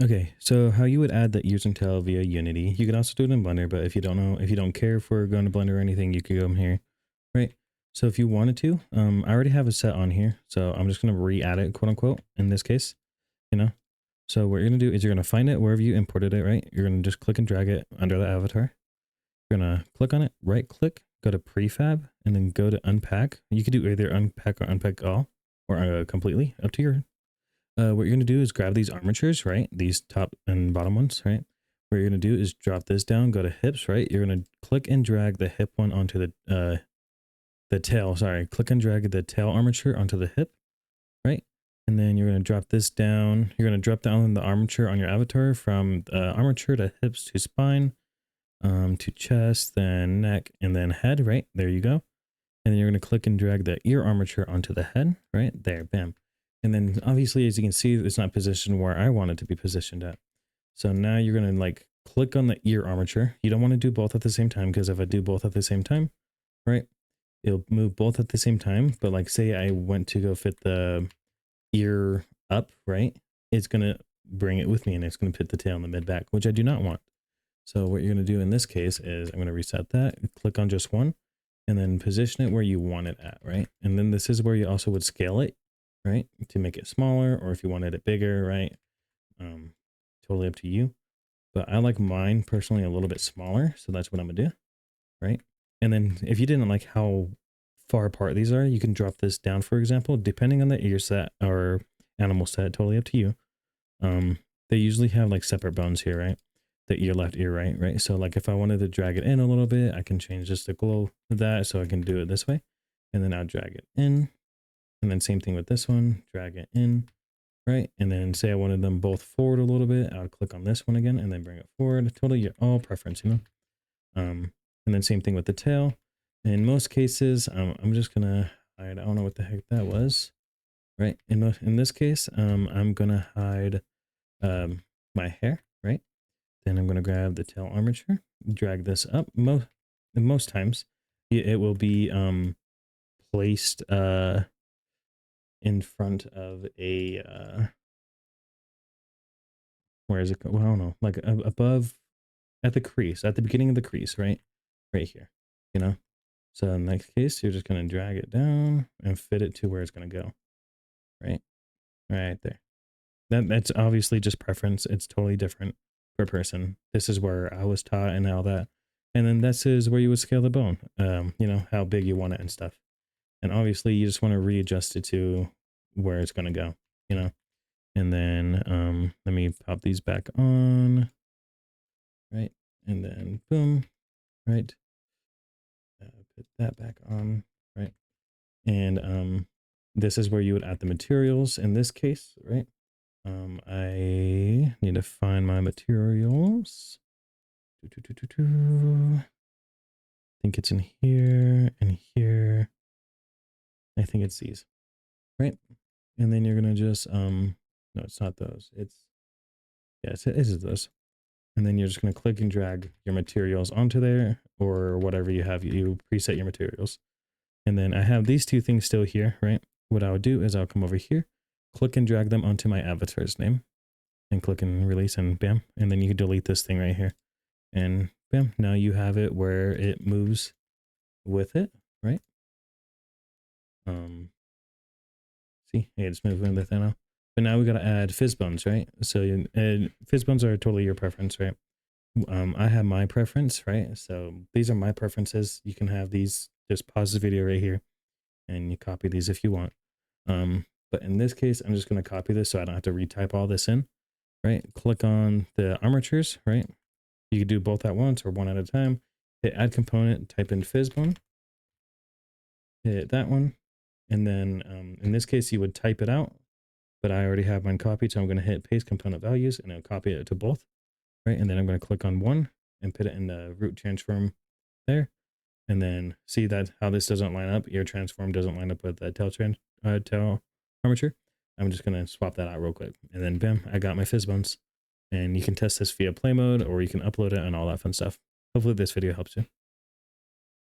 Okay, so how you would add the ears and tail via Unity. You could also do it in Blender, but if you don't know, if you don't care for going to Blender or anything, you could go in here, right? So if you wanted to, I already have a set on here, so I'm just gonna re-add it, quote unquote, in this case, you know. So what you're gonna do is you're gonna find it wherever you imported it, right? You're gonna just click and drag it under the avatar. You're gonna click on it, right click, go to prefab, and then go to unpack. You could do either unpack or unpack all, or completely, up to your what you're going to do is grab these armatures, right? These top and bottom ones, right? What you're going to do is drop this down, go to hips, right? You're going to click and drag the hip one onto the tail, sorry. Click and drag the tail armature onto the hip, right? And then you're going to drop this down. You're going to drop down the armature on your avatar from armature to hips to spine, to chest, then neck, and then head, right? There you go. And then you're going to click and drag the ear armature onto the head, right? There, bam. And then obviously, as you can see, it's not positioned where I want it to be positioned at. So now you're going to like click on the ear armature. You don't want to do both at the same time, because if I do both at the same time, right, it'll move both at the same time. But like say I went to go fit the ear up, right, it's going to bring it with me and it's going to put the tail in the mid back, which I do not want. So what you're going to do in this case is I'm going to reset that, click on just one, and then position it where you want it at, right? And then this is where you also would scale it, right, to make it smaller, or if you wanted it bigger, right? Totally up to you. But I like mine personally a little bit smaller, so that's what I'm gonna do, right? And then if you didn't like how far apart these are, you can drop this down, for example, depending on the ear set or animal set, totally up to you. They usually have like separate bones here, right? The ear left, ear right, right? So like if I wanted to drag it in a little bit, I can change just the glow of that, so I can do it this way. And then I'll drag it in. And then same thing with this one, drag it in, right? And then say I wanted them both forward a little bit, I would click on this one again and then bring it forward. Totally your all preference, you know? And then same thing with the tail. In most cases, I'm just gonna hide, I don't know what the heck that was, right? In this case, I'm gonna hide my hair, right? Then I'm gonna grab the tail armature, drag this up. Most times, it will be placed in front of a where is it well, I don't know, like above, at the crease, at the beginning of the crease, right here, you know. So in that case, you're just going to drag it down and fit it to where it's going to go, right there. That's obviously just preference. It's totally different per person. This is where I was taught and all that. And then this is where you would scale the bone, you know, how big you want it and stuff. And obviously you just want to readjust it to where it's going to go, you know. And then let me pop these back on, right? And then boom, right? Put that back on, right? And this is where you would add the materials in this case, right? I need to find my materials. I think it's in here and here. I think it's these, right? And then you're gonna just no, it's not those. It is those. And then you're just going to click and drag your materials onto there, or whatever you have, you preset your materials. And then I have these two things still here, right? What I would do is I'll come over here, click and drag them onto my avatar's name, and click and release, and bam. And then you can delete this thing right here, and bam. Now you have it where it moves with it, right? See, hey, it's moving with it now. But now we got to add fizz bones, right? So fizz bones are totally your preference, right? I have my preference, right? So these are my preferences. You can have these, just pause the video right here and you copy these if you want. But in this case, I'm just going to copy this so I don't have to retype all this in, right? Click on the armatures, right? You can do both at once or one at a time. Hit add component, type in fizzbone, hit that one. And then in this case, you would type it out, but I already have mine copied. So I'm going to hit paste component values and it'll copy it to both. Right, and then I'm going to click on one and put it in the root transform there, and then see that how this doesn't line up. Ear transform doesn't line up with the tail armature. I'm just going to swap that out real quick, and then bam, I got my fizz bones. And you can test this via play mode, or you can upload it and all that fun stuff. Hopefully this video helps you.